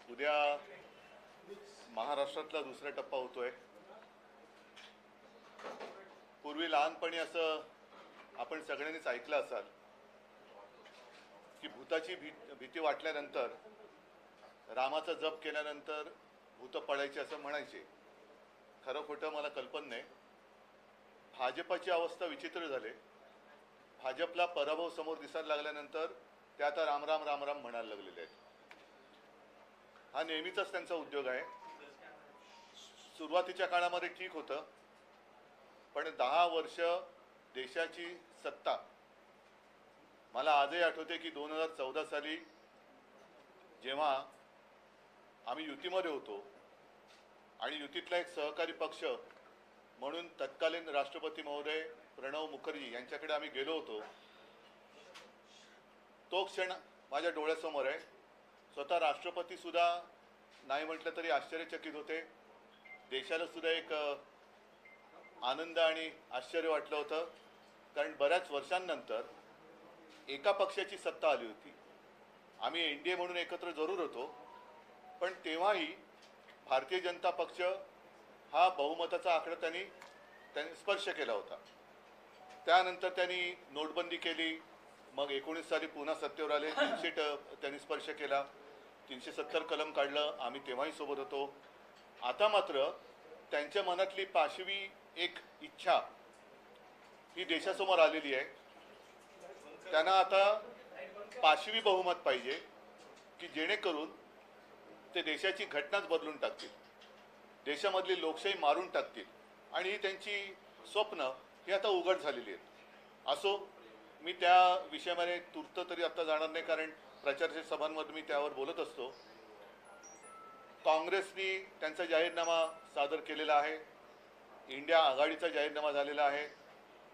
उद्या महाराष्ट्रातला दुसरा टप्पा होतोय। पूर्वी लहानपणी असं आपण सगळ्यांनीच ऐकलं असाल की भूताची भीती वाटल्यानंतर, रामाचा जप केल्यानंतर भूत पडायचे असं म्हणायचे। खरं खोटं मला कल्पना नाही। भाजपाची अवस्था विचित्र झाली। भाजपला पराभव समोर दिसायला लागल्यानंतर ते आता राम राम राम राम म्हणायला लागलेले आहेत। हा नेहमीचाच त्यांचा उद्योग आहे। सुरुवातीच्या काळामध्ये ठीक होतं, पण 10 वर्ष देशाची सत्ता, मला आजही आठवते की 2014 साली जेव्हा आम्ही युतीमध्ये होतो आणि युतीतला एक सहकारी पक्ष म्हणून तत्कालीन राष्ट्रपती महोदय प्रणव मुखर्जी यांच्याकडे आम्ही गेलो होतो, तो क्षण माझ्या डोळ्यासमोर आहे। स्वतः राष्ट्रपती सुद्धा नाही म्हटलं तरी आश्चर्यचकित होते। देशाला सुद्धा एक आनंद आणि आश्चर्य वाटलं होतं, कारण बऱ्याच वर्षांनंतर एका पक्षाची सत्ता आली होती। आम्ही एनडीए म्हणून एकत्र जरूर होतो, पण तेव्हाही भारतीय जनता पक्ष हा बहुमताचा आकडा त्यांनी स्पर्श केला होता। त्यानंतर त्यांनी नोटबंदी केली, मग 19 साली पुन्हा सत्तेवर आले, 300 त्यांनी स्पर्श केला, 370 कलम काढलं, आम्ही तेव्हाही सोबत होतो। आता मात्र त्यांच्या मनातली पाशवी एक इच्छा ही देशासमोर आलेली आहे। त्यांना आता पाशवी बहुमत पाहिजे की जेणेकरून ते देशाची घटनाच बदलून टाकतील, देशामधली लोकशाही मारून टाकतील, आणि ही त्यांची स्वप्न ही आता उघड झालेली आहेत। असो, मी त्या विषयामध्ये तूर्त तरी आता जाणार नाही, कारण प्रचाराच्या सभांमध्ये मी त्यावर बोलत असतो। काँग्रेसनी त्यांचा जाहीरनामा सादर केलेला आहे, इंडिया आघाडीचा जाहीरनामा झालेला आहे,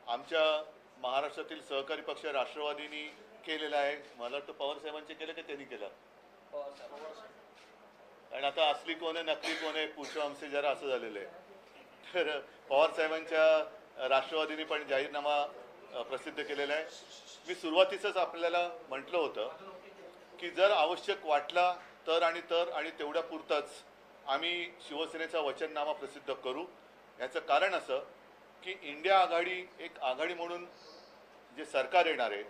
आमच्या महाराष्ट्रातील सहकारी पक्ष राष्ट्रवादीनी केलेला आहे। मला वाटतं पवार साहेबांचे केलं की त्यांनी केलं, कारण आता असली कोण आहे नकली कोण आहे पूछो हमसे जरा असं झालेलं आहे। तर पवार साहेबांच्या राष्ट्रवादीने पण जाहीरनामा प्रसिद्ध केलेला आहे। मी सुरुवातीसच आपल्याला म्हटलं होतं की जर आवश्यक वाटला तर आणि तेवढ्या पुरतंच आम्ही शिवसेनेचा वचननामा प्रसिद्ध करू। याचं कारण असं की इंडिया आघाडी एक आघाडी म्हणून जे सरकार येणार आहे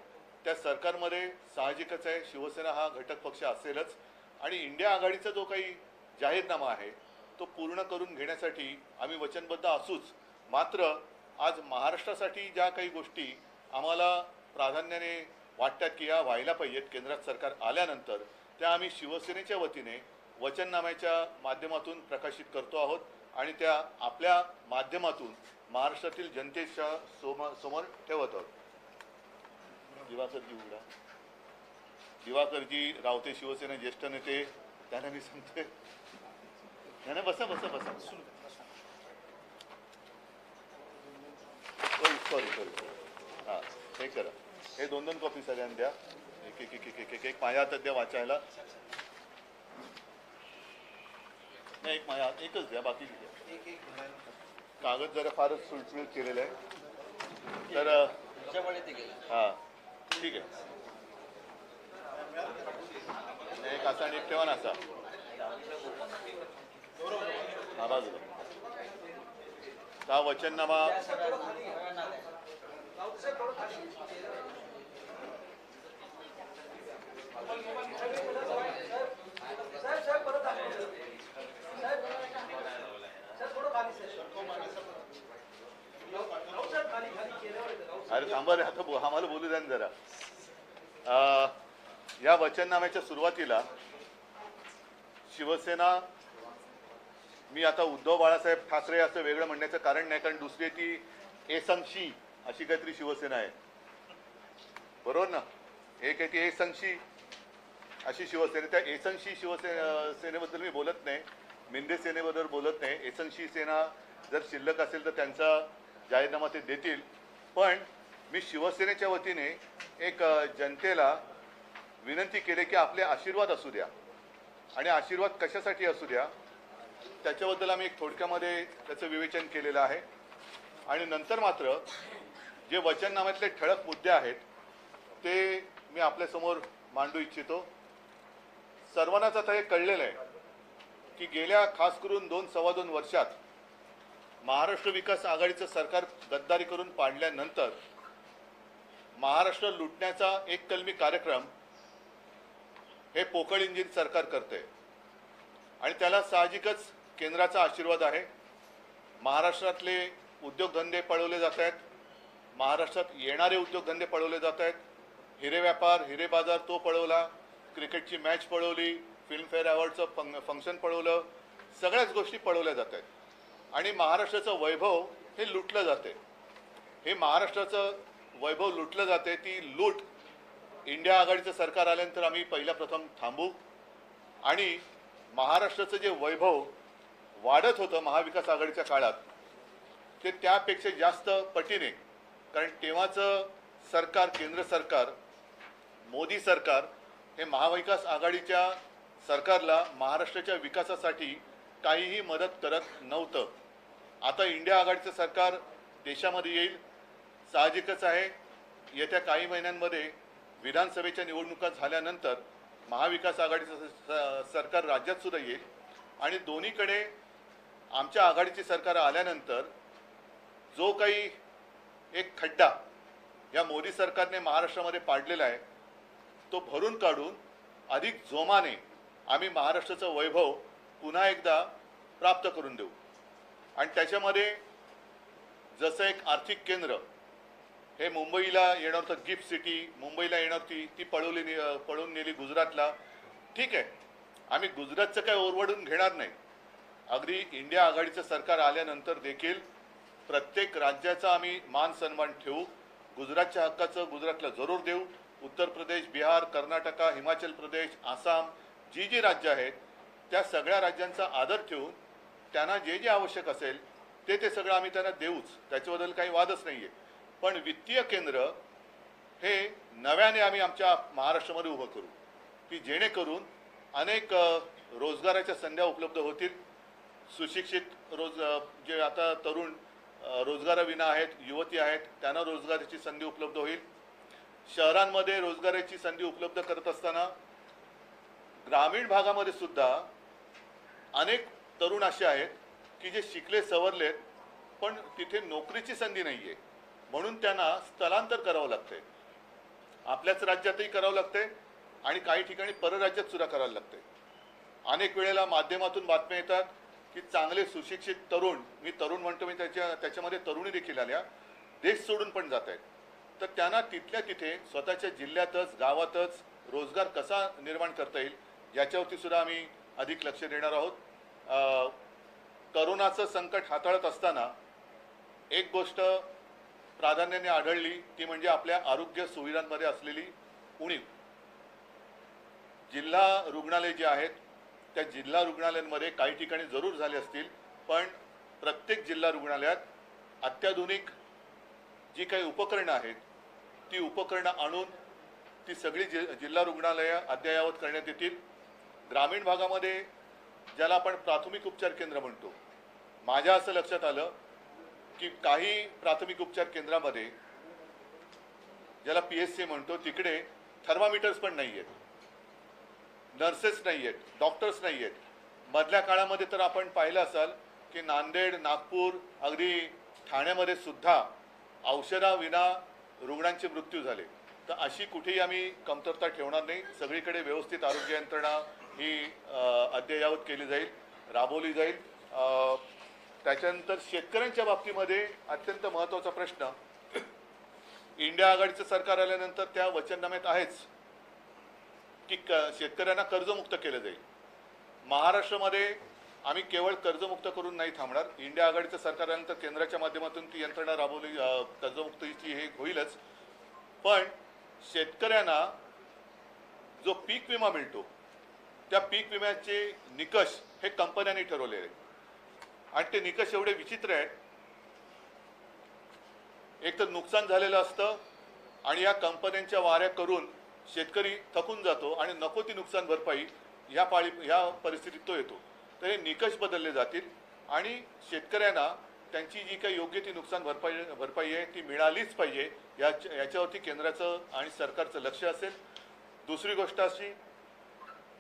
त्या सरकारमध्ये साहजिकच आहे शिवसेना हा घटक पक्ष असेलच, आणि इंडिया आघाडीचा जो काही जाहीरनामा आहे तो पूर्ण करून घेण्यासाठी आम्ही वचनबद्ध असूच। मात्र आज महाराष्ट्रासाठी ज्या काही गोष्टी आम्हाला प्राधान्याने वाटतात की या व्हायला पाहिजेत केंद्रात सरकार आल्यानंतर, त्या आम्ही शिवसेनेच्या वतीने वचननाम्याच्या माध्यमातून प्रकाशित करतो आहोत, आणि त्या आपल्या माध्यमातून महाराष्ट्रातील जनतेच्या समोर ठेवत आहोत। दिवाकरजी रावते शिवसेना ज्येष्ठ नेते, त्यांना मी सांगतोय, नाही बसा बसा बसा, सॉरी हां, हे करा, हे 2-2 कॉपी सगळ्यांना द्या, एक माझ्या हातात द्या वाचायला, नाही एक माझ्या हात एकच द्या, बाकी द्या। कागद जरा फारच सुळसुळीत केलेलं आहे, तर हां ठीक आहे, एक असा आणि एक ठेवा ना असा, हा बाजूला हा वचननामा। अरे थांबा रे, आता आम्हाला बोलू द्या जरा। या वचननाम्याच्या सुरुवातीला शिवसेना, मी आता उद्धव बाळासाहेब ठाकरे असं वेगळं म्हणण्याचं कारण नाही, कारण दुसरी ती एसंशी अशी काहीतरी शिवसेना आहे, बरोबर ना? एक आहे ती एसंशी अशी शिवसेना, त्या एसंशी सेनेबद्दल मी बोलत नाही, मिंदे सेनेबद्दल बोलत नाही। एसंशी सेना जर शिल्लक असेल तर त्यांचा जाहीरनामा ते देतील, पण मी शिवसेनेच्या वतीने एक जनतेला विनंती केली की आपले आशीर्वाद असू द्या, आणि आशीर्वाद कशासाठी असू द्या त्याच्याबद्दल आम्ही एक थोडक्यामध्ये त्याचं विवेचन केलेलं आहे। आणि नंतर मात्र जे वचननाम्यातले ठळक मुद्दे आहेत ते मी आपल्यासमोर मांडू इच्छितो। सर्वांनाच आता हे कळलेलं आहे की गेल्या खास करून 2-2.25 वर्षात महाराष्ट्र विकास आघाडीचं सरकार गद्दारी करून पाडल्यानंतर महाराष्ट्र लुटण्याचा एक कलमी कार्यक्रम हे पोकळ इंजिन सरकार करते आणि त्याला साहजिकच केंद्राचा आशीर्वाद आहे। महाराष्ट्रातले उद्योगधंदे पळवले जात आहेत, महाराष्ट्रात येणारे उद्योगधंदे पळवले जात आहेत। हिरे व्यापार, हिरे बाजार तो पळवला, क्रिकेटची मॅच पळवली, फिल्मफेअर अवॉर्डचं फंक्शन पळवलं, सगळ्याच गोष्टी पळवल्या जात आहेत आणि महाराष्ट्राचं वैभव हे लुटलं जाते। हे महाराष्ट्राचं वैभव लुटलं जाते, ती लूट इंडिया आघाडीचं सरकार आल्यानंतर आम्ही पहिल्या प्रथम थांबू आणि महाराष्ट्राचं जे वैभव वाढत होतं महाविकास आघाडीच्या काळात ते त्यापेक्षा जास्त पटीने, कारण तेव्हाचं सरकार, केंद्र सरकार, मोदी सरकार हे महाविकास आघाडीच्या सरकारला महाराष्ट्राच्या विकासासाठी काहीही मदत करत नव्हतं। आता इंडिया आघाडीचं सरकार देशामध्ये येईल, साहजिकच आहे। येत्या काही महिन्यांमध्ये विधानसभेच्या निवडणुका झाल्यानंतर महाविकास आघाडीचं सरकार राज्यात सुद्धा येईल आणि दोन्हीकडे आमच्या आघाडीचे सरकार आल्यानंतर जो काही एक खड्डा या मोदी सरकारने महाराष्ट्रामध्ये पाडलेला आहे तो भरून काढून अधिक जोमाने आम्ही महाराष्ट्राचं वैभव पुन्हा एकदा प्राप्त करून देऊ। आणि त्याच्यामध्ये जसं एक आर्थिक केंद्र हे मुंबईला येणार होतं, गिफ्ट सिटी मुंबईला येणार होती, ती पळून नेली गुजरातला। ठीक आहे, आम्ही गुजरातचं काय ओरवडून घेणार नाही। अगदी इंडिया आघाडीचं सरकार आल्यानंतर देखील प्रत्येक राज्याचा आम्ही मान सन्मान ठेवू। गुजरातच्या हक्काचं गुजरातला जरूर देऊ। उत्तर प्रदेश, बिहार, कर्नाटक, हिमाचल प्रदेश, आसाम जी राज्य आहेत त्या सगळ्या राज्यांचा आदर ठेवून त्यांना जे जे आवश्यक असेल ते सगळं आम्ही त्यांना देऊच, त्याच्याबद्दल काही वादच नाही आहे। पण वित्तीय केंद्र हे नव्याने आम्ही आमच्या महाराष्ट्रामध्ये उभं करू की जेणेकरून अनेक रोजगाराच्या संधी उपलब्ध होतील। सुशिक्षित जे आता तरुण रोजगाराविना आहेत, युवती आहेत, त्यांना रोजगाराची संधी उपलब्ध होईल। शहरांमध्ये रोजगाराची संधी उपलब्ध करत असताना ग्रामीण भागामध्ये सुद्धा अनेक तरुण असे आहेत की जे शिकले सवरलेत पण तिथे नोकरीची संधी नाही आहे, म्हणून त्यांना स्थलांतर करावं लागते। आपल्याच राज्यातही करावं लागते आणि काही ठिकाणी परराज्यात सुद्धा करावं लागते। अनेक वेळेला माध्यमातून बातम्या येतात की चांगले सुशिक्षित तरुण, मी तरुण म्हणतो, मी त्याच्यामध्ये तरुणी देखील आल्या, देश सोडून पण जात आहेत। तर त्यांना तिथल्या तिथे स्वतःच्या जिल्ह्यातच, गावातच रोजगार कसा निर्माण करता येईल याच्यावरती सुद्धा आम्ही अधिक लक्ष देणार आहोत। करोनाचं संकट हाताळत असताना एक गोष्ट प्राधान्याने आढळली ती म्हणजे आपल्या आरोग्य सुविधांमध्ये असलेली उणीव। जिल्हा रुग्णालय जे आहेत त्या जिल्हा रुग्णालयांमध्ये काही ठिकाणी जरूर झाले असतील, पण प्रत्येक जिल्हा रुग्णालयात अत्याधुनिक जी काही उपकरणं आहेत ती उपकरणं आणून ती सगळी जिल्हा रुग्णालयं अद्ययावत करण्यात येतील। ग्रामीण भागामध्ये ज्याला आपण प्राथमिक उपचार केंद्र म्हणतो, माझ्या असं लक्षात आलं की काही प्राथमिक उपचार केंद्रामध्ये ज्याला PSC म्हणतो तिकडे थर्मामीटर्स पण नाही आहेत, नर्सेस नाही आहेत, डॉक्टर्स नाही आहेत। मधल्या काळामध्ये तर आपण पाहिलं असाल की नांदेड, नागपूर, अगदी ठाण्यामध्ये सुद्धा औषधाविना रुग्णांचे मृत्यू झाले। तर अशी कुठेही आम्ही कमतरता ठेवणार नाही। सगळीकडे व्यवस्थित आरोग्य यंत्रणा ही अद्ययावत केली जाईल, राबवली जाईल। त्याच्यानंतर शेतकऱ्यांच्या बाबतीमध्ये अत्यंत महत्त्वाचा प्रश्न, इंडिया आघाडीचं सरकार आल्यानंतर त्या वचननाम्यात आहेच की शेतकऱ्यांना कर्जमुक्त केलं जाईल। महाराष्ट्रामध्ये आम्ही केवळ कर्जमुक्त करून नाही थांबणार। इंडिया आघाडीचं सरकार आल्यानंतर केंद्राच्या माध्यमातून ती यंत्रणा राबवली, कर्जमुक्तीची हे होईलच, पण शेतकऱ्यांना जो पीक विमा मिळतो त्या पीक विम्याचे निकष हे कंपन्यांनी ठरवले आहेत आणि ते निकष एवढे विचित्र आहेत। एक तर नुकसान झालेलं असतं आणि या कंपन्यांच्या वाऱ्या करून शेतकरी थकून जातो आणि नको ती नुकसान भरपाई ह्या परिस्थितीत तो येतो। तर हे निकष बदलले जातील आणि शेतकऱ्यांना त्यांची जी काही योग्य ती नुकसान भरपाई आहे ती मिळालीच पाहिजे, याच्यावरती केंद्राचं आणि सरकारचं लक्ष असेल। दुसरी गोष्ट अशी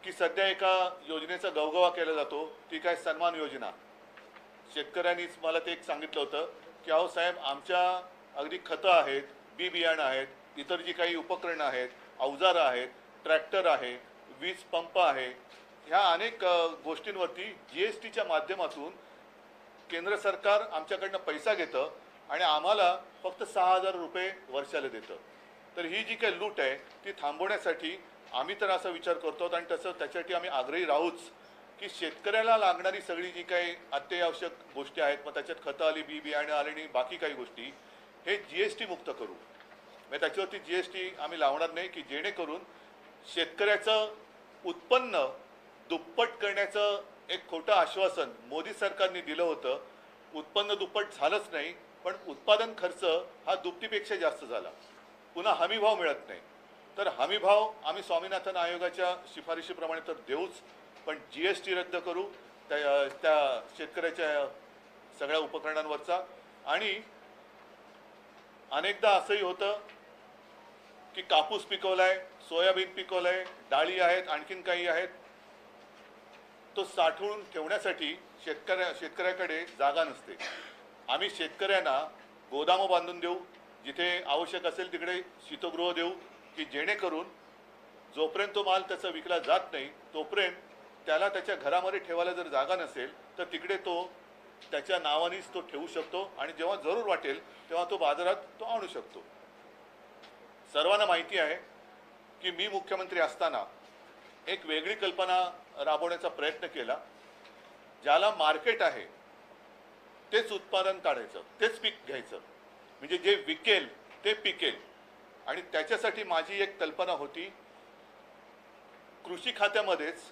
की सध्या एका योजनेचा गवगवा केला जातो, ती काय सन्मान योजना. शेतकऱ्यांनीच मला ते एक सांगितलं होतं की अहो साहेब, आमच्या अगदी खतं आहेत, बी बियाणं आहेत, इतर जी काही उपकरणं आहेत, अवजारं आहेत, ट्रॅक्टर आहे, वीज पंप आहे, ह्या अनेक गोष्टींवरती GSTच्या माध्यमातून केंद्र सरकार आमच्याकडनं पैसा घेतं आणि आम्हाला फक्त 6,000 रुपये वर्षाला देतं. तर ही जी काही लूट आहे ती थांबवण्यासाठी आम्ही तर असा विचार करतो आणि तसं त्याच्यासाठी आम्ही आग्रही राहूच की शेतकऱ्याला लागणारी सगळी जी काही अत्यावश्यक गोष्टी आहेत, मग त्याच्यात खतं आली, बी बियाणं आले आणि बाकी काही गोष्टी, हे GST मुक्त करू. म्हणजे त्याच्यावरती GST आम्ही लावणार नाही की जेणेकरून शेतकऱ्याचं उत्पन्न दुप्पट करण्याचं एक खोटं आश्वासन मोदी सरकारने दिलं होतं. उत्पन्न दुप्पट झालंच नाही, पण उत्पादन खर्च हा दुपटीपेक्षा जास्त झाला. पुन्हा हमी भाव मिळत नाही. तर हमी भाव आम्ही स्वामीनाथन आयोगाच्या शिफारशीप्रमाणे तर देऊच, पण GST रद्द करू त्या शेतकऱ्याच्या सगळ्या उपकरणांवरचा. आणि अनेकदा असंही होतं की कापूस पिकवलाय, सोयाबीन पिकवलंय, डाळी आहेत, आणखीन काही आहेत, तो साठवून ठेवण्यासाठी शेतकऱ्याकडे जागा नसते. आम्ही शेतकऱ्यांना गोदामं बांधून देऊ, जिथे आवश्यक असेल तिकडे शीतगृह देऊ की जेणेकरून जोपर्यंत तो माल त्याचा विकला जात नाही तोपर्यंत त्याला त्याच्या घरामध्ये ठेवायला जर जागा नसेल तर तिकडे तो त्याच्या नावानेच तो ठेवू शकतो आणि जेव्हा जरूर वाटेल तेव्हा तो बाजारात तो आणू शकतो. सर्वांना माहिती आहे की मी मुख्यमंत्री असताना एक वेगळी कल्पना राबवण्याचा प्रयत्न केला. ज्याला मार्केट आहे तेच उत्पादन काढायचं, तेच पीक घ्यायचं, म्हणजे जे विकेल ते पिकेल. आणि त्याच्यासाठी माझी एक कल्पना होती, कृषी खात्यामध्येच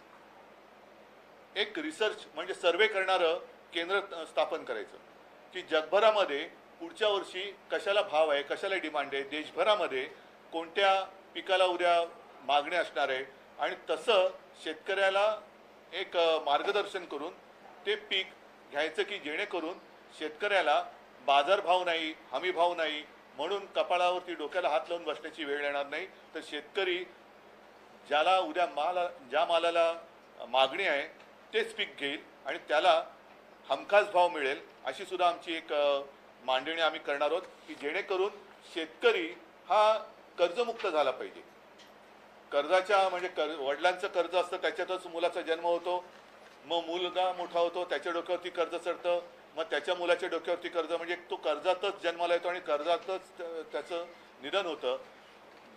एक रिसर्च म्हणजे सर्वे करणारं केंद्र स्थापन करायचं की जगभरामध्ये पुढच्या वर्षी कशाला भाव आहे, कशाला डिमांड आहे, देशभरामध्ये कोणत्या पिकाला उद्या मागणी असणार आहे, आणि तसं शेतकऱ्याला एक मार्गदर्शन करून ते पीक घ्यायचं की जेणेकरून शेतकऱ्याला बाजारभाव नाही, हमी भाव नाही म्हणून कपाळावरती डोक्याला हात लावून बसण्याची वेळ येणार नाही. तर शेतकरी ज्याला उद्या ज्या मालाला मागणी आहे तेच पीक घेईल आणि त्याला हमखास भाव मिळेल, अशी सुद्धा आमची एक मांडणी आम्ही करणार आहोत की जेणेकरून शेतकरी हा कर्जमुक्त झाला पाहिजे. कर्जाच्या म्हणजे वडिलांचं कर्ज असतं, त्याच्यातच मुलाचा जन्म होतो, मग मुलगा मोठा होतो, त्याच्या डोक्यावरती कर्ज चढतं, मग त्याच्या मुलाच्या डोक्यावरती कर्ज, म्हणजे तो कर्जातच जन्माला येतो आणि कर्जातच त्याचं निधन होतं.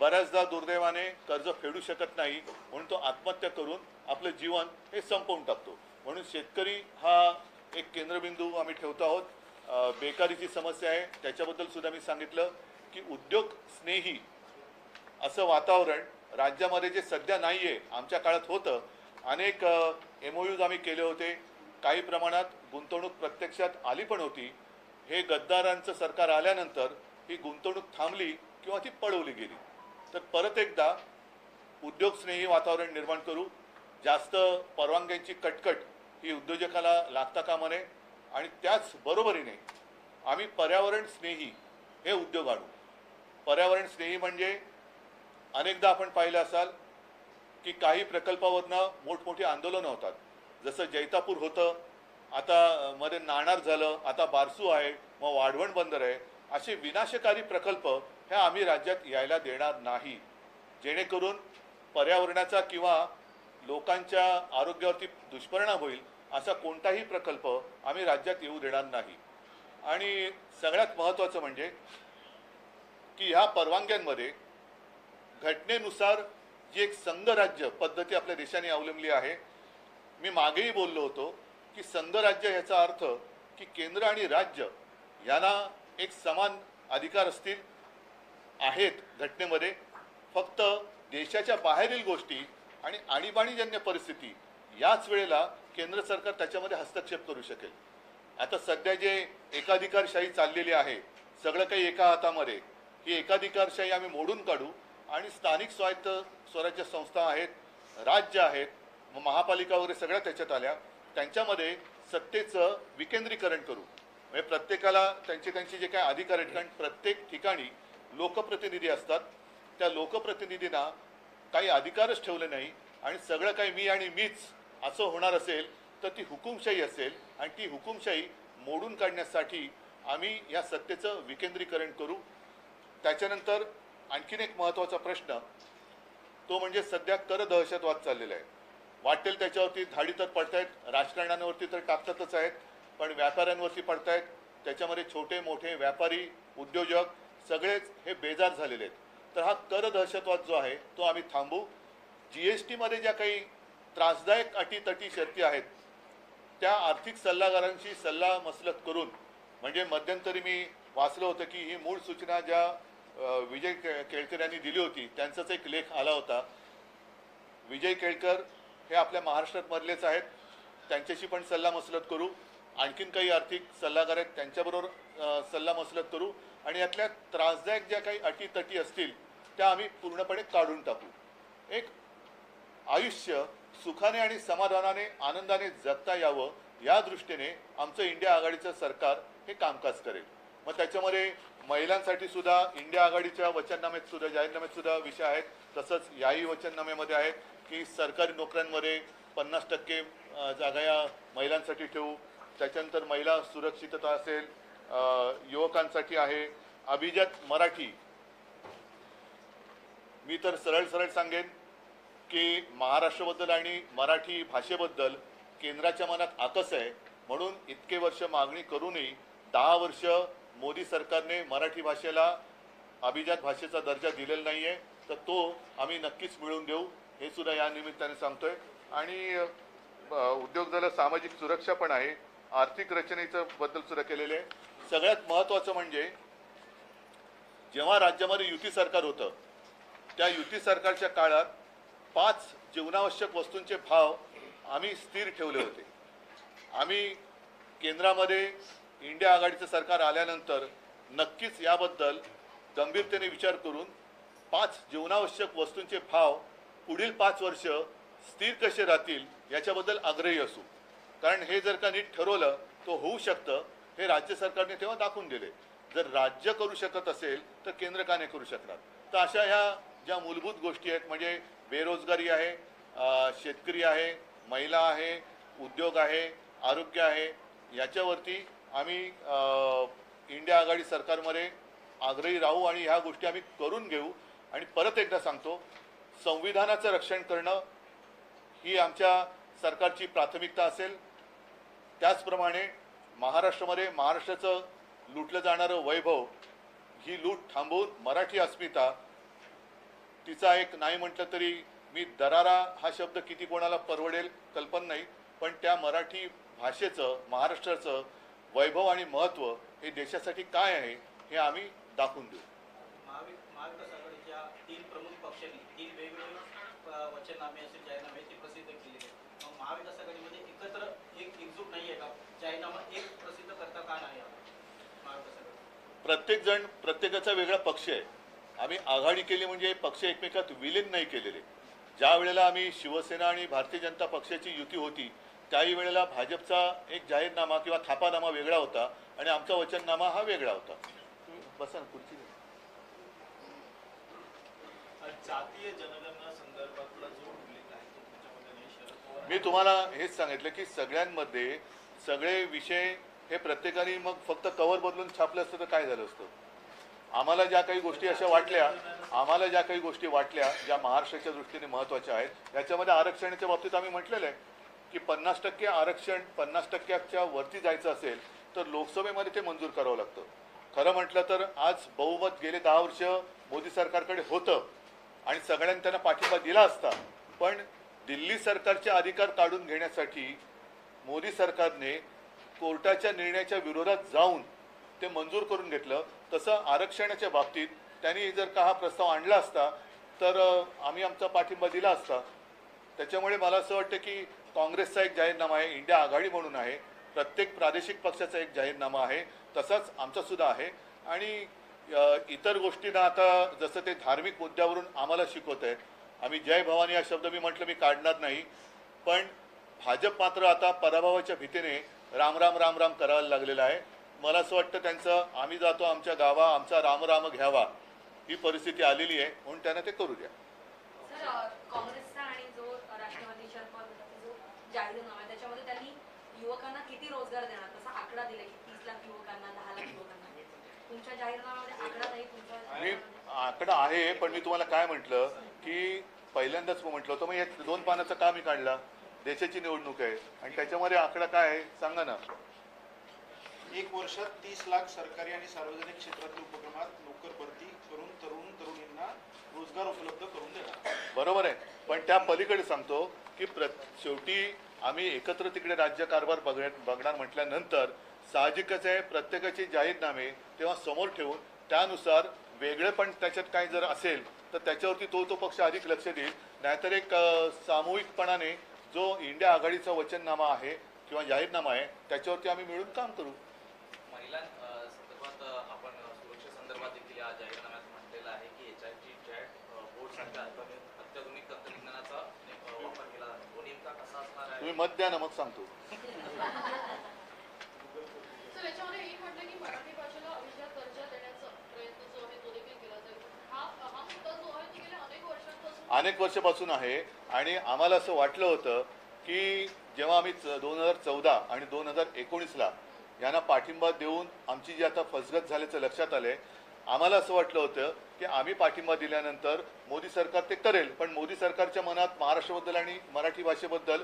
बऱ्याचदा दुर्दैवाने कर्ज फेडू शकत नाही म्हणून तो आत्महत्या करून आपलं जीवन हे संपवून टाकतो. म्हणून शेतकरी हा एक केंद्रबिंदू आम्ही ठेवतो आहोत. बेकारीची समस्या आहे त्याच्याबद्दल सुद्धा मी सांगितलं की उद्योग स्नेही असं वातावरण राज्यामध्ये जे सध्या नाही आहे, आमच्या काळात होतं. अनेक MOUs आम्ही केले होते, काही प्रमाणात गुंतवणूक प्रत्यक्षात आली पण होती. हे गद्दारांचं सरकार आल्यानंतर ही गुंतवणूक थांबली किंवा ती पळवली गेली. तर परत एकदा उद्योगस्नेही वातावरण निर्माण करू. जास्त परवानग्यांची कटकट ही उद्योजकाला लागता कामा नये आणि त्याच बरोबरीने आम्ही पर्यावरण स्नेही हे उद्योग आणू. पर्यावरण स्नेही म्हणजे अनेकदा आपण पाहिलं असाल की काही प्रकल्पावरनं मोठमोठी आंदोलनं होतात. जसं जैतापूर होतं, आता मध्ये नाणार झालं, आता बारसू आहे, मग वाढवण बंदर आहे. असे विनाशकारी प्रकल्प हे आम्ही राज्यात यायला देणार नाही, जेणेकरून पर्यावरणाचा किंवा लोकांच्या आरोग्यावरती दुष्परिणाम होईल असा कोणताही प्रकल्प आम्ही राज्यात येऊ देणार नाही. आणि सगळ्यात महत्त्वाचं म्हणजे की ह्या परवानग्यांमध्ये घटनेनुसार जी एक संघराज्य पद्धती आपल्या देशाने अवलंबली आहे. मी मागेही बोललो होतो की संघराज्य ह्याचा अर्थ की केंद्र आणि राज्य यांना एक समान अधिकार असतील आहेत घटनेमध्ये. फक्त देशाच्या बाहेरील गोष्टी आणि आणीबाणीजन्य परिस्थिती याच वेळेला केंद्र सरकार त्याच्यामध्ये हस्तक्षेप करू शकेल. आता सध्या जे एकाधिकारशाही चाललेली आहे, सगळं काही एका हातामध्ये, ही एकाधिकारशाही आम्ही मोडून काढू आणि स्थानिक स्वायत्त स्वराज्य संस्था आहेत, राज्य आहेत, मग महापालिका वगैरे सगळ्या त्याच्यात आल्या, त्यांच्यामध्ये सत्तेचं विकेंद्रीकरण करू. म्हणजे प्रत्येकाला त्यांचे जे काही अधिकार आहेत, कारण प्रत्येक ठिकाणी लोकप्रतिनिधी असतात, त्या लोकप्रतिनिधींना काही अधिकारच ठेवले नाही आणि सगळं काही मी आणि मीच असं होणार असेल तर ती हुकुमशाही असेल आणि ती हुकुमशाही मोडून काढण्यासाठी आम्ही या सत्तेचं विकेंद्रीकरण करू. त्याच्यानंतर आणखीन एक महत्त्वाचा प्रश्न तो म्हणजे सध्या कर दहशतवाद चाललेला आहे. वाटेल त्याच्यावरती धाडी तर पडतायत, राजकारण्यांवरती तर टाकतातच आहेत, पण व्यापाऱ्यांवरती पडतायत. त्याच्यामध्ये छोटे मोठे व्यापारी उद्योजक सगळेच हे बेजार झालेले आहेत. तर हा कर दहशतवाद जो आहे तो आम्ही थांबू. GST मध्ये ज्या काही त्रासदायक अटीतटी शर्ती आहेत त्या आर्थिक सल्लागारांशी सल्ला मसलत करून, म्हणजे मध्यंतरी मी वाचलं होतं की ही मूळ सूचना ज्या विजय केळकर यांनी दिली होती त्यांचाच एक लेख आला होता. विजय केळकर हे आपल्या महाराष्ट्रात मधलेच आहेत, त्यांच्याशी पण सल्ला मसलत करू. आणखीन काही आर्थिक सल्लागार आहेत त्यांच्याबरोबर सल्ला मसलत करू आणि यातल्या त्रासदायक ज्या काही अटीतटी असतील त्या आम्ही पूर्णपणे काढून टाकू. एक आयुष्य सुखाने आणि समाधानाने आनंदाने जगता यावं या दृष्टीने आमचं इंडिया आघाडीचं सरकार हे कामकाज करेल. मग त्याच्यामध्ये महिलांसाठी सुद्धा इंडिया आघाडीच्या वचननाम्यात सुद्धा जाहीरनाम्यात सुद्धा विषय आहेत. तसंच याही वचननाम्यामध्ये आहेत की सरकारी नोकऱ्यांमध्ये 50% जागा या महिलांसाठी ठेवू. त्याच्यानंतर महिला सुरक्षितता असेल, युवकांसाठी आहे. अभिजात मराठी, मी तर सरळ सरळ सांगेन की महाराष्ट्राबद्दल आणि मराठी भाषेबद्दल केंद्राच्या मनात आकस आहे, म्हणून इतके वर्ष मागणी करूनही 10 वर्ष मोदी सरकारने मराठी भाषेला अभिजात भाषेचा दर्जा दिलेला नाही आहे. तर तो आम्ही नक्कीच मिळवून देऊ हे सुद्धा या निमित्ताने सांगतोय. आणि उद्योगधंदा सामाजिक सुरक्षा पण आहे, आर्थिक रचनेचं बद्दल सुद्धा केलेले आहे. सगळ्यात महत्त्वाचं म्हणजे जेव्हा राज्यामध्ये युती सरकार होतं त्या युती सरकारच्या काळात 5 जीवनावश्यक वस्तूंचे भाव आम्ही स्थिर ठेवले होते. आम्ही केंद्रामध्ये इंडिया आघाडीचं सरकार आल्यानंतर नक्कीच याबद्दल गंभीरतेने विचार करून 5 जीवनावश्यक वस्तूंचे भाव पुढील 5 वर्ष स्थिर कसे राहतील याच्याबद्दल आग्रही असू. कारण हे जर का नीट ठरवलं तो होऊ शकतं हे राज्य सरकारने तेव्हा दाखवून दिले. जर राज्य करू शकत असेल तर केंद्र का नाही करू शकणार. तर अशा ह्या ज्या मूलभूत गोष्टी आहेत म्हणजे बेरोजगारी आहे, शेतकरी आहे, महिला आहे, उद्योग आहे, आरोग्य आहे, याच्यावरती आम्ही इंडिया आघाडी सरकारमध्ये आग्रही राहू आणि ह्या गोष्टी आम्ही करून घेऊ. आणि परत एकदा सांगतो, संविधानाचं रक्षण करणं ही आमच्या सरकारची प्राथमिकता असेल. त्याचप्रमाणे महाराष्ट्रामध्ये महाराष्ट्राचं लुटलं जाणारं वैभव ही लूट थांबवून मराठी अस्मिता तिचा एक नाही म्हटलं तरी मी दरारा हा शब्द किती कोणाला परवडेल कल्पना नाही, पण त्या मराठी भाषेचं महाराष्ट्राचं वैभव आणि महत्त्व हे देशासाठी काय आहे हे आम्ही दाखवून देऊ. महाविकास आघाडीच्या 3 प्रमुख पक्षांनी 3 वेगवेगळे वचननामे असे जाहीरनामे ते प्रसिद्ध केलेले आहेत. मग महाविकास आघाडीमध्ये एकत्र एकजूट नाही आहे का? जाहीरनामा एक प्रसिद्ध करता का नाही महाविकास आघाडी? प्रत्येक जण प्रत्येकाचा वेगळा पक्ष आहे. आम्ही आघाडी केली म्हणजे पक्ष एकमेकात विलीन नाही केलेले. ज्या वेळेला आम्ही शिवसेना आणि भारतीय जनता पक्षाची युती होती त्याही वेळेला भाजपचा एक जाहीरनामा किंवा थापानामा वेगळा होता आणि आमचा वचननामा हा वेगळा होता. बसा ना खुर्ची. जातीय जनगणना संदर्भातला जो उल्लेख आहे तो तुमच्या मते शरद पवार, मी तुम्हाला हेच सांगितलं की सगळ्यांमध्ये सगळे विषय हे प्रत्येकाने मग फक्त कव्हर बदलून छापलं असतं तर काय झालं असतं. आम्हाला ज्या काही गोष्टी अशा वाटल्या ज्या महाराष्ट्राच्या दृष्टीने महत्त्वाच्या आहेत याच्यामध्ये आरक्षणाच्या बाबतीत आम्ही म्हटलेलं आहे की 50% आरक्षण 50%च्या वरती जायचं असेल तर लोकसभेमध्ये ते मंजूर करावं लागतं. खरं म्हटलं तर आज बहुमत गेले 10 वर्ष मोदी सरकारकडे होतं आणि सगळ्यांनी त्यांना पाठिंबा दिला असता, पण दिल्ली सरकारचे अधिकार काढून घेण्यासाठी मोदी सरकारने कोर्टाच्या निर्णयाच्या विरोधात जाऊन ते मंजूर करून घेतलं. तसं आरक्षणाच्या बाबतीत त्यांनी जर का हा प्रस्ताव आणला असता तर आम्ही आमचा पाठिंबा दिला असता. त्याच्यामुळे मला असं वाटतं की काँग्रेसचा एक जाहीरनामा आहे, इंडिया आघाडी म्हणून आहे, प्रत्येक प्रादेशिक पक्षाचा एक जाहीरनामा आहे, तसाच आमचा सुद्धा आहे. आणि इतर गोष्टींना आता जसं ते धार्मिक मुद्द्यावरून आम्हाला शिकवत आहेत, आम्ही जय भवानी हा शब्द मी म्हटलं मी काढणार नाही, पण भाजप मात्र आता पराभवाच्या भीतीने राम राम राम राम करायला लागलेला आहे. मला असं वाटतं त्यांचं आम्ही जातो आमच्या गावा आमचा राम राम घ्यावा ही परिस्थिती आलेली आहे, म्हणून त्यांना ते करू द्या. सर, काँग्रेसचा आणि जो जाहीरनामा आहे त्याच्यामध्ये त्यांनी युवकांना किती रोजगार देणार तसा आकडा दिला की 30 लाख युवकांना 10 लाख युवकांना. तुमच्या जाहीरनाम्यामध्ये आकडा नाही तुमच्या मी जाहीरनाम्यामध्ये. आकडा आहे, पण मी तुम्हाला काय म्हटलं की पहिल्यांदाच म्हटलं होतं, मग हे 2 पानाचा का मी काढला? देशाची निवडणूक आहे आणि त्याच्यामध्ये आकडा काय आहे सांगा ना. 1 वर्षात 30 लाख सरकारी आणि सार्वजनिक क्षेत्रातील उपक्रमात नोकर भरती करून तरुणींना रोजगार उपलब्ध करून देणार. बरोबर आहे, पण त्या पलीकडे सांगतो की शेवटी आम्ही एकत्र तिकडे राज्यकारभार बघणार म्हटल्यानंतर साहजिकच आहे प्रत्येकाचे जाहीरनामे तेव्हा समोर ठेवून त्यानुसार वेगळे पण त्याच्यात काय जर असेल तर त्याच्यावरती तो पक्ष अधिक लक्ष देईल. नाहीतर एक सामूहिकपणाने जो इंडिया आघाडीचा वचननामा आहे किंवा जाहीरनामा आहे त्याच्यावरती आम्ही मिळून काम करू. संदर्भात आपण सुरक्षेसंदर्भात देखील या जाहीरनाम्यात म्हटलेलं आहे की एचआयटी चॅट बोर्डसारख्या अत्याधुनिक तंत्रज्ञानाचा वापर केला जातो. तो नेमका कसा असणार आहे? तुम्ही मत द्या ना, मग सांगतो. सर याच्यामध्ये हे म्हटलं की मराठी भाषेला अभिजात दर्जा देण्याचा प्रयत्न जो आहे तो देखील केला जाईल. हा मुद्दा जो आहे तो गेल्या अनेक वर्षापासून आहे आणि आम्हाला असं वाटलं होतं की जेव्हा आम्ही 2014 आणि 2019ला यांना पाठिंबा देऊन आमची जी आता फसगत झाल्याचं लक्षात आलंय, आम्हाला असं वाटलं होतं की आम्ही पाठिंबा दिल्यानंतर मोदी सरकार ते करेल, पण मोदी सरकारच्या मनात महाराष्ट्राबद्दल आणि मराठी भाषेबद्दल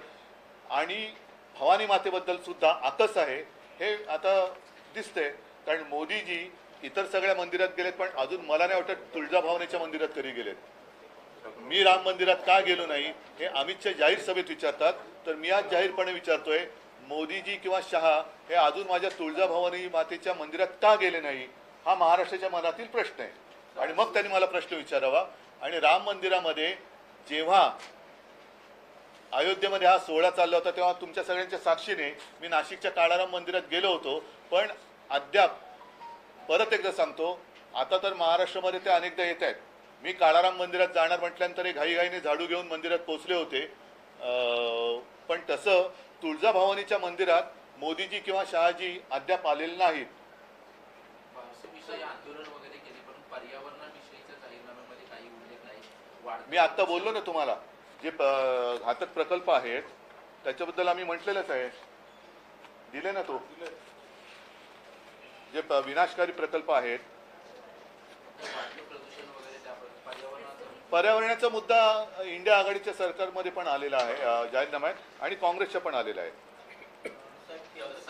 आणि भवानी मातेबद्दल सुद्धा आकस आहे हे आता दिसतंय. कारण मोदीजी इतर सगळ्या मंदिरात गेलेत, पण अजून मला नाही वाटत तुळजाभवानीच्या मंदिरात कधी गेलेत. मी राम मंदिरात का गेलो नाही हे अमित शहा जाहीर सभेत विचारतात, तर मी आज जाहीरपणे विचारतोय मोदीजी किंवा शहा हे अजून माझ्या तुळजाभवानी मातेच्या मंदिरात का गेले नाही हा महाराष्ट्राच्या मनातील प्रश्न आहे. आणि मग त्यांनी मला प्रश्न विचारावा. आणि राम मंदिरामध्ये जेव्हा अयोध्येमध्ये हा सोहळा चालला होता तेव्हा तुमच्या सगळ्यांच्या साक्षीने मी नाशिकच्या काळाराम मंदिरात गेलो होतो, पण अद्याप परत एकदा सांगतो आता तर महाराष्ट्रामध्ये ते अनेकदा येत आहेत. मी काळाराम मंदिरात जाणार म्हटल्यानंतर हे घाईघाईने झाडू घेऊन मंदिरात पोहोचले होते, पण तसं तुळजाभवानीच्या मंदिरात मोदीजी किंवा शहाजी अद्याप आलेले नाहीत. विषयी आंदोलन वगैरे केले, पण पर्यावरणाविषयीच्या जाहीरनाम्यामध्ये काही उल्लेख नाही. मी आत्ता बोललो ना तुम्हाला, जे घातक प्रकल्प आहेत त्याच्याबद्दल आम्ही म्हटलेलंच आहे, दिले ना तो. जे विनाशकारी प्रकल्प आहेत, प्रदूषण वगैरे त्या पर्यावरणाचा मुद्दा इंडिया आघाडीच्या सरकारमध्ये पण आलेला आहे जाहीरनाम्यात आणि काँग्रेसच्या पण आलेला आहे.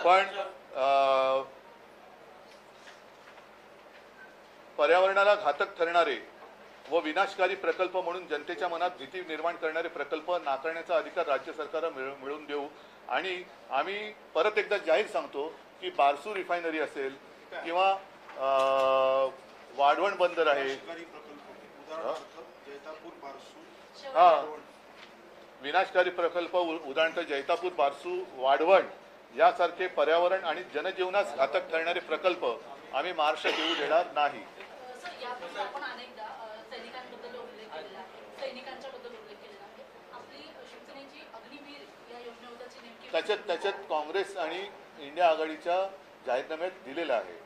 पण पर्यावरणाला घातक ठरणारे व विनाशकारी प्रकल्प म्हणून जनतेच्या मनात भीती निर्माण करणारे प्रकल्प नाकारण्याचा अधिकार राज्य सरकारला मिळवून देऊ. आणि आम्ही परत एकदा जाहीर सांगतो की बारसू रिफायनरी असेल किंवा वाढवण बंदर आहे, जैतापूर बारसू हा विनाशकारी प्रकल्प उदाहरणार्थ जैतापूर बारसू वाढवण यासारखे पर्यावरण आणि जनजीवनास घातक ठरणारे प्रकल्प आम्ही महाराष्ट्रात येऊ देणार नाही. सर यापूर्वी आपण अनेकदा सैनिकांबद्दल उल्लेख केलेला आहे, सैनिकांच्या बद्दल उल्लेख केलेला आहे. आपली शिवसेनेची अग्निवीर या योजनेबद्दलची नेमकी त्याच्यात काँग्रेस आणि इंडिया आघाडीच्या जाहीरनाम्यात दिलेलं आहे.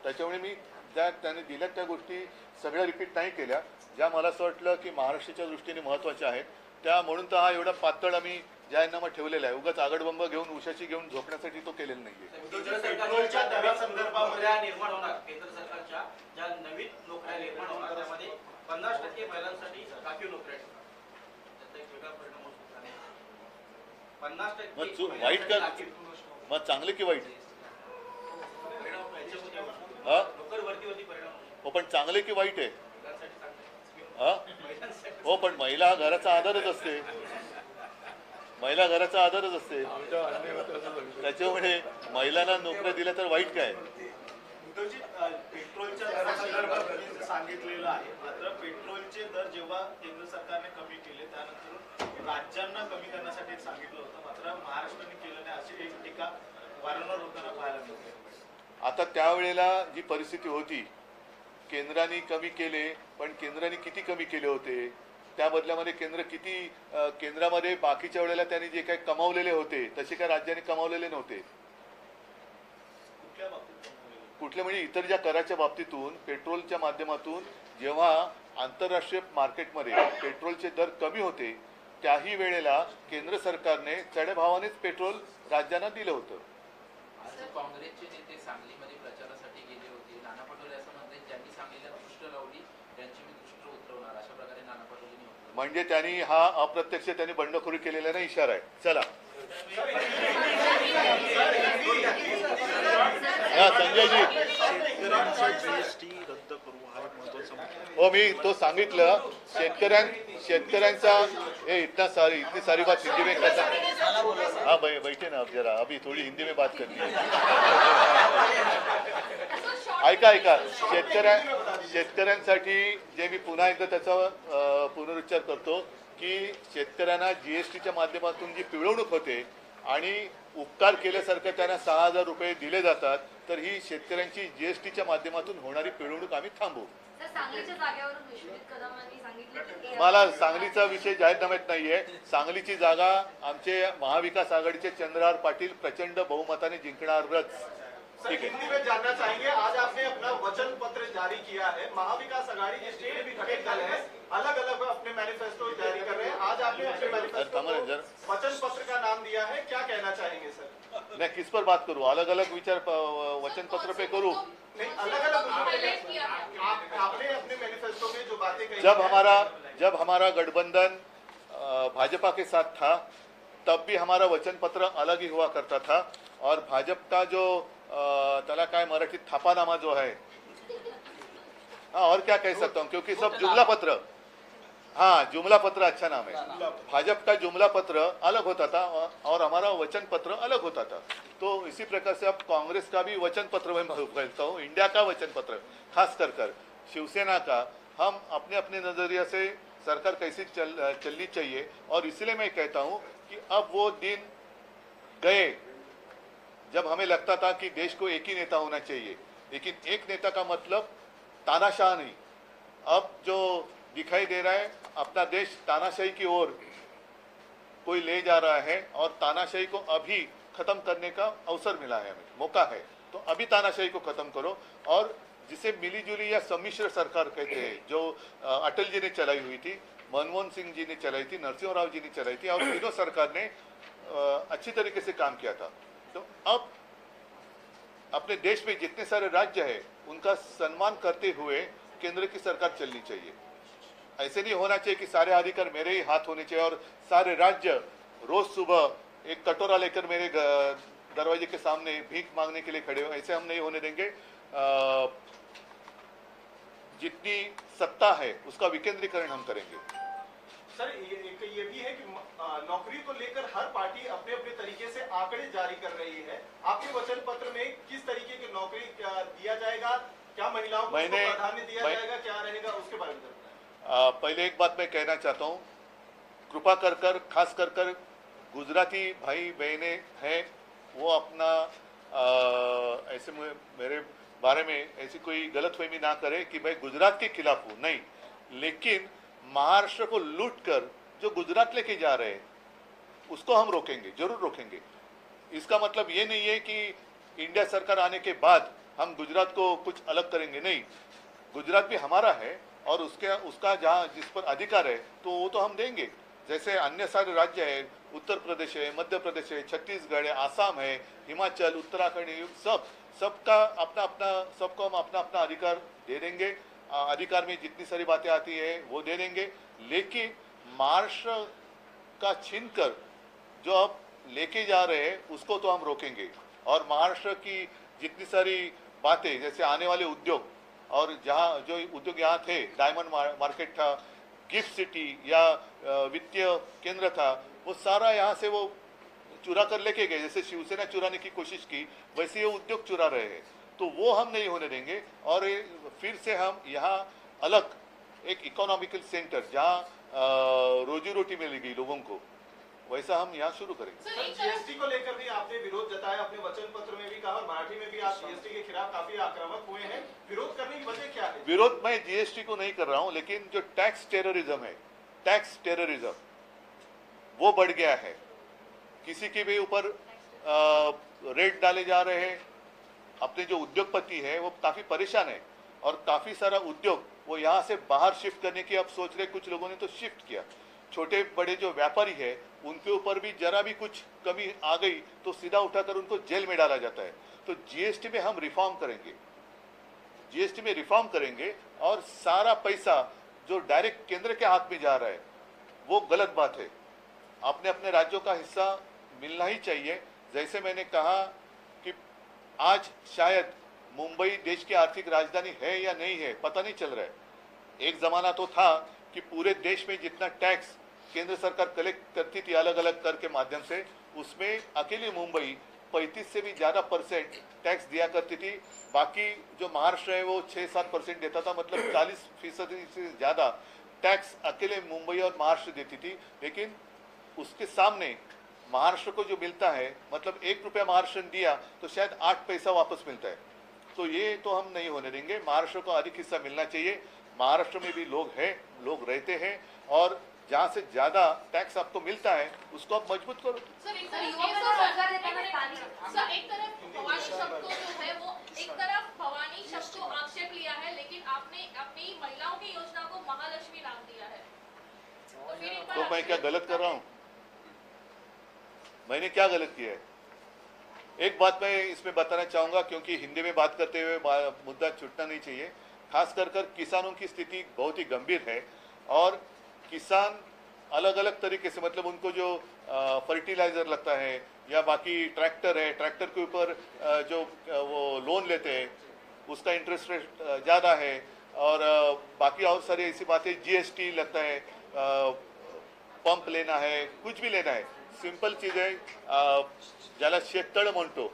त्याच्यामुळे मी त्याने दिल्या त्या गोष्टी सगळ्या रिपीट नाही केल्या ज्या मला असं वाटलं की महाराष्ट्राच्या दृष्टीने महत्त्वाच्या आहेत. त्या म्हणून तर हा एवढा पातळ आम्ही जाहीरनामा ठेवलेला आहे. उगाच आगडबंब घेऊन उशाची घेऊन झोपण्यासाठी तो केलेला नाहीये. केंद्र सरकारच्या नवीन संदर्भामध्ये निर्माण होणार, केंद्र सरकारच्या ज्या नवीन नोकऱ्या निर्माण होणार त्यामध्ये 50% महिलांसाठी राखीव नोकऱ्या त्याचा एक वेगळा परिणाम होऊ शकतो. 50% वाईट का? मग चांगले की वाईट? हा नोकर भरतीवरती परिणाम होतो. हो, पण चांगले की वाईट आहे? महिलांसाठी चांगलं. हा महिलांसाठी हो, पण महिला हा घराचा आधारच असते. महिला घराचा आधारच असते. त्याच्यामुळे महिलांना नोकऱ्या दिल्या तर वाईट काय? उद्धवजी, पेट्रोलच्या दरासंदर्भात सांगितलेलं आहे, मात्र पेट्रोलचे दर जेव्हा केंद्र सरकारने कमी केले त्यानंतर राज्यांना कमी करण्यासाठी सांगितलं होतं, मात्र महाराष्ट्राने केलं नाही अशी एक टीका वारंवार होताना पाहायला मिळते. आता त्यावेळेला जी परिस्थिती होती, केंद्राने कमी केले, पण केंद्राने किती कमी केले होते? त्या बदल्यामध्ये केंद्रामध्ये बाकीच्या वेळेला त्यांनी जे काही कमावलेले होते तसे काय राज्याने कमावलेले नव्हते. कुठल्या बाबतीत कुठले म्हणजे इतर ज्या कराच्या बाबतीतून पेट्रोलच्या माध्यमातून जेव्हा आंतरराष्ट्रीय मार्केटमध्ये पेट्रोलचे दर कमी होते त्याही वेळेला केंद्र सरकारने चढ्या भावानेच पेट्रोल राज्यांना दिलं होतं. आज काँग्रेसचे नेते सांगलीमध्ये प्रचारासाठी गेले होते. नाना पटोले असं म्हणतात, ज्यांनी सांगलीला दृष्ट लावली त्यांची मी दृष्ट उतरवणार, अशा प्रकारे नाना पटोलेंनी म्हटलं. म्हणजे त्यांनी हा अप्रत्यक्ष त्यांनी बंडखोरी केलेला नाही इशारा आहे. चला हा संजयजी, शेतकऱ्यांचा जीएसटी रद्द करू हा एक महत्वाचा मुद्दा आहे. हो मी तो सांगितलं शेतकऱ्यांचा इतनी सारी बात हिंदी में करता. हाँ बैठे ना अब जरा, अभी थोड़ी हिंदी में बात करनी है. ऐका शेतकऱ्यांसाठी जे मी पुन्हा एकदा त्याचा पुनरुच्चार करतो की शेतकऱ्यांना जीएसटीच्या माध्यमातून जी पिळवणूक होते आणि उपकार केल्यासारखं त्यांना 6,000 रुपये दिले जातात, तर ही शेतकऱ्यांची जीएसटीच्या माध्यमातून होणारी पिळवणूक आम्ही थांबवू. सर, सांगलीच्या जागेवरून विश्वजित कदमांनी सांगितलं की मला सांगलीचा विषय जाहीरनाम्यात नाहीये. सांगलीची जागा आमचे महाविकास आघाडीचे चंद्रहार पाटील प्रचंड बहुमताने जिंकणारच. सर, ठीक है. हिंदी में जानना चाहेंगे, आज आपने अपना वचन पत्र जारी किया है, महाविकास आघाड़ी के स्टेट विधायक दल है, अलग अलग अपने मैनिफेस्टो जारी कर रहे हैं. आज आपने अपने मैनिफेस्टो को वचन पत्र का नाम दिया है, क्या कहना चाहेंगे सर? मैं किस पर बात करूं? अलग अलग विचार वचन पत्र पे करूं. नहीं, अलग अलग आपने अपने मैनिफेस्टो में जो बातें कही जब हमारा गठबंधन भाजपा के साथ था, तब भी हमारा वचन पत्र अलग ही हुआ करता था. और भाजपा का जो तला काय मराठी थापानामा जो है, हाँ और क्या कह सकता हूँ, क्योंकि सब जुमला पत्र, हाँ जुमला पत्र अच्छा नाम है. भाजपा का जुमला पत्र अलग होता था और हमारा वचन पत्र अलग होता था. तो इसी प्रकार से अब कांग्रेस का भी वचन पत्र मैं कहता हूँ, इंडिया का वचन पत्र, खास कर शिवसेना का, हम अपने अपने नजरिया से सरकार कैसी चलनी चाहिए. और इसलिए मैं कहता हूँ कि अब वो दिन गए जब हमें लगता था कि देश को एक ही नेता होना चाहिए, लेकिन एक नेता का मतलब तानाशाह नहीं. अब जो दिखाई दे रहा है, अपना देश तानाशाही की ओर कोई ले जा रहा है और तानाशाही को अभी खत्म करने का अवसर मिला है, हमें मौका है. तो अभी तानाशाही को खत्म करो और जिसे मिलीजुली या सम्मिश्र सरकार कहते हैं, जो अटल जी ने चलाई हुई थी, मनमोहन सिंह जी ने चलाई थी, नरसिंह राव जी ने चलाई थी, और तीनों सरकार ने अच्छी तरीके से काम किया था. तो अब अपने देश में जितने सारे राज्य हैं उनका सम्मान करते हुए केंद्र की सरकार चलनी चाहिए. ऐसे नहीं होना चाहिए कि सारे अधिकार मेरे ही हाथ होने चाहिए और सारे राज्य रोज सुबह एक कटोरा लेकर मेरे दरवाजे के सामने भीख मांगने के लिए खड़े हो. ऐसे हम नहीं होने देंगे. जितनी सत्ता है उसका विकेंद्रीकरण हम करेंगे. सर, ये भी है कि नौकरी को लेकर हर पार्टी अपने अपने तरीके से आंकड़े जारी कर रही है. आपके वचन पत्र में किस तरीके की नौकरी दिया जाएगा, क्या महिलाओं को प्राधान्य दिया जाएगा, क्या रहेगा, उसके बारे में पहले एक बात मैं कहना चाहता हूँ, कृपा कर खास कर गुजराती भाई बहने हैं, वो अपना ऐसे मेरे बारे में ऐसी कोई गलतफहमी ना करे कि मैं गुजरात के खिलाफ हूँ. नहीं, लेकिन महाराष्ट्र को लूट कर जो गुजरात लेके जा रहे हैं उसको हम रोकेंगे, जरूर रोकेंगे. इसका मतलब ये नहीं है कि इंडिया सरकार आने के बाद हम गुजरात को कुछ अलग करेंगे. नहीं, गुजरात भी हमारा है और उसका जहाँ जिस पर अधिकार है तो वो तो हम देंगे. जैसे अन्य सारे राज्य है, उत्तर प्रदेश है, मध्य प्रदेश है, छत्तीसगढ़ है, आसाम है, हिमाचल, उत्तराखंड, सबका सबको हम अपना अपना अधिकार दे देंगे. अधिकार में जितनी सारी बातें आती है वो दे देंगे. लेकिन महाराष्ट्र का छीन कर जो अब लेके जा रहे हैं उसको तो हम रोकेंगे. और महाराष्ट्र की जितनी सारी बातें, जैसे आने वाले उद्योग और जहाँ जो उद्योग यहाँ थे, डायमंड मार्केट था, गिफ्ट सिटी या वित्तीय केंद्र था, वो सारा यहाँ से वो चुरा कर लेके गए. जैसे शिवसेना चुराने की कोशिश की, वैसे ये उद्योग चुरा रहे हैं. तो वो हम नहीं होने देंगे. और फिर से हम यहाँ अलग एक इकोनॉमिकल सेंटर जहाँ रोजी रोटी मिलेगी लोगों को, वैसा हम यहाँ शुरू करेंगे. जीएसटी को लेकर भी आपने विरोध जताया, अपने वचन पत्र में भी कहा और मराठी में भी आप जीएसटी के खिलाफ काफी आक्रामक हुए हैं. विरोध करने की वजह क्या है? विरोध मैं जीएसटी को नहीं कर रहा हूँ, लेकिन जो टैक्स टेररिज्म है, टैक्स टेररिज्म वो बढ़ गया है. किसी के भी ऊपर रेट डाले जा रहे हैं. अपने जो उद्योगपति है वो काफी परेशान है और काफी सारा उद्योग वो यहाँ से बाहर शिफ्ट करने की अब सोच रहे. कुछ लोगों ने तो शिफ्ट किया. छोटे बड़े जो व्यापारी है उनके ऊपर भी जरा भी कुछ कमी आ गई तो सीधा उठाकर उनको जेल में डाला जाता है। तो जीएसटी में हम रिफॉर्म करेंगे, जीएसटी में रिफॉर्म करेंगे और सारा पैसा जो डायरेक्ट केंद्र के हाथ में जा रहा है वो गलत बात है। अपने अपने राज्यों का हिस्सा मिलना ही चाहिए। जैसे मैंने कहा कि आज शायद मुंबई देश की आर्थिक राजधानी है या नहीं है पता नहीं चल रहा है। एक ज़माना तो था कि पूरे देश में जितना टैक्स केंद्र सरकार कलेक्ट करती थी अलग अलग कर के माध्यम से, उसमें अकेली मुंबई 35 से भी ज़्यादा % टैक्स दिया करती थी। बाकी जो महाराष्ट्र है वो 6-7% देता था, मतलब 40% से ज़्यादा टैक्स अकेले मुंबई और महाराष्ट्र देती थी। लेकिन उसके सामने महाराष्ट्र को जो मिलता है, मतलब 1 रुपया महाराष्ट्र ने दिया तो शायद 8 पैसा वापस मिलता है। तो ये तो हम नहीं होने देंगे, महाराष्ट्र को अधिक हिस्सा मिलना चाहिए। महाराष्ट्र में भी लोग हैं, लोग रहते हैं और जहाँ से ज़्यादा टैक्स आपको मिलता है उसको आप मजबूत करो। सर एक सर, तरफ युवकों को रोजगार देताना स्थानिक सर एक तरफ भवानी शब्द को जो है वो एक तरफ भवानी शब्द को आक्षेप लिया है, लेकिन आपने अपनी महिलाओं की योजना को महालक्ष्मी नाम दिया है। तो फिर इन पर तो मैं क्या गलत कर रहा हूँ? मैंने क्या गलत किया है? एक बात मैं इसमें बताना चाहूँगा, क्योंकि हिंदी में बात करते हुए मुद्दा छूटना नहीं चाहिए। खास कर किसानों की स्थिति बहुत ही गंभीर है और किसान अलग अलग तरीके से, मतलब उनको जो फर्टिलाइज़र लगता है या बाकी ट्रैक्टर है, ट्रैक्टर के ऊपर जो वो लोन लेते हैं उसका इंटरेस्ट रेट ज़्यादा है और बाकी और सारी ऐसी बातें, जीएसटी लगता है, पंप लेना है, कुछ भी लेना है, सिंपल चीज़ है, ज्याला शेततळ म्हणतो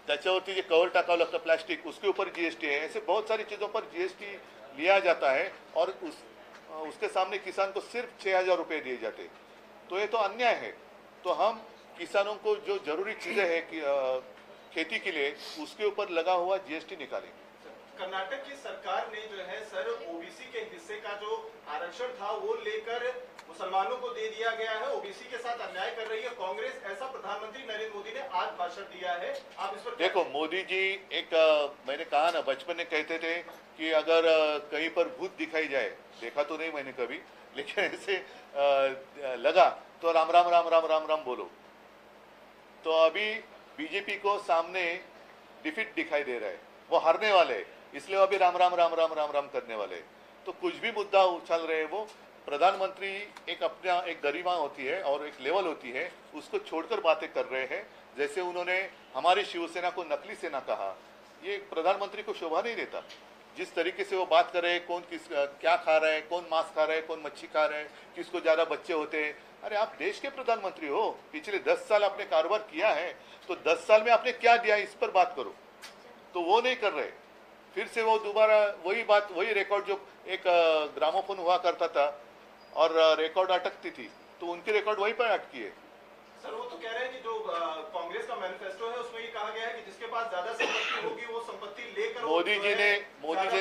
त्याच्यावरती जे कवर टाकावं लागतं प्लास्टिक, उसके ऊपर जीएसटी है। ऐसे बहुत सारी चीज़ों पर जीएसटी लिया जाता है और उसके सामने किसान को सिर्फ 6,000 रुपये दिए जाते। तो ये तो अन्याय है। तो हम किसानों को जो जरूरी चीज़ें हैं कि खेती के लिए, उसके ऊपर लगा हुआ जीएसटी निकालेंगे। कर्नाटक की सरकार ने जो है सर ओबीसी के हिस्से का जो आरक्षण था वो लेकर मुसलमानों को दे दिया गया है, ओबीसी के साथ अन्याय कर रही है कांग्रेस, ऐसा प्रधानमंत्री नरेंद्र मोदी ने आज भाषण दिया है। आप इस पर देखो, मोदी जी एक मैंने कहा ना, बचपन में कहते थे कि अगर कहीं पर भूत दिखाई जाए, देखा तो नहीं मैंने कभी, लेकिन ऐसे लगा तो राम राम राम राम राम राम बोलो। तो अभी बीजेपी को सामने डिफीट दिखाई दे रहा है, वो हारने वाले हैं, इसलिए वो अभी राम राम राम राम राम राम करने वाले हैं। तो कुछ भी मुद्दा उछल रहे हैं, वो प्रधानमंत्री एक अपना एक गरिमा होती है और एक लेवल होती है, उसको छोड़कर बातें कर रहे हैं। जैसे उन्होंने हमारी शिवसेना को नकली सेना कहा, ये प्रधानमंत्री को शोभा नहीं देता। जिस तरीके से वो बात कर रहे हैं, कौन किस क्या खा रहा है, कौन मांस खा रहा है, कौन मच्छी खा रहा है, किसको ज़्यादा बच्चे होते हैं। अरे आप देश के प्रधानमंत्री हो, पिछले 10 साल आपने कारोबार किया है, तो 10 साल में आपने क्या दिया इस पर बात करो। तो वो नहीं कर रहे, फिर से वो दोबारा वही बात, वही रिकॉर्ड, जो एक ग्रामोफोन हुआ करता था और रिकॉर्ड अटकती थी, तो उनकी रिकॉर्ड वहीं पर अटकी है। सर वो तो कह रहे हैं कि जो कांग्रेस का मैनिफेस्टो है उसमें ये कहा गया है कि जिसके पास ज्यादा संपत्ति होगी वो संपत्ति लेकर मोदी जी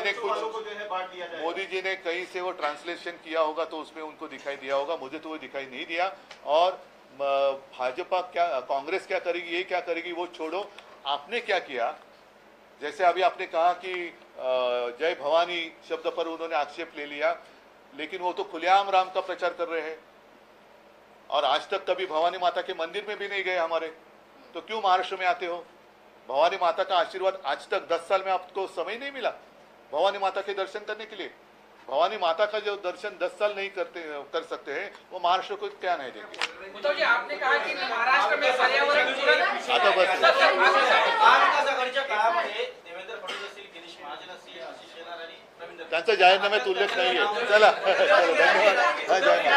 ने को जो है बांट दिया जाएगा। मोदी जी ने कहीं से वो ट्रांसलेशन किया होगा तो उसमें उनको दिखाई दिया होगा, मुझे तो वो दिखाई नहीं दिया। और भाजपा क्या, कांग्रेस क्या करेगी, ये क्या करेगी, वो छोड़ो। आपने क्या किया, जैसे अभी आपने कहा कि जय भवानी शब्द पर उन्होंने आक्षेप ले लिया, लेकिन वो तो खुलेआम राम का प्रचार कर रहे हैं और आज तक कभी भवानी माता के मंदिर में भी नहीं गए हमारे, तो क्यों महाराष्ट्र में आते हो? भवानी माता का आशीर्वाद आज तक 10 साल में आपको समय नहीं मिला भवानी माता के दर्शन करने के लिए? भवानी माता का जो दर्शन 10 साल नहीं कर सकते हैं, वो महाराष्ट्र को क्या नहीं देंगे? उद्धव जी, आपने कहा कि महाराष्ट्र में पर्यावरण आता बस महाविकास आघाडीच्या काळामध्ये देवेंद्र फडणवीस असतील, गिरीश महाजन असतील, आशिष शेलार आणि रवींद्र त्यांचा जाहीरनाम्यात उल्लेख नाहीये। चला धन्यवाद। हा, जय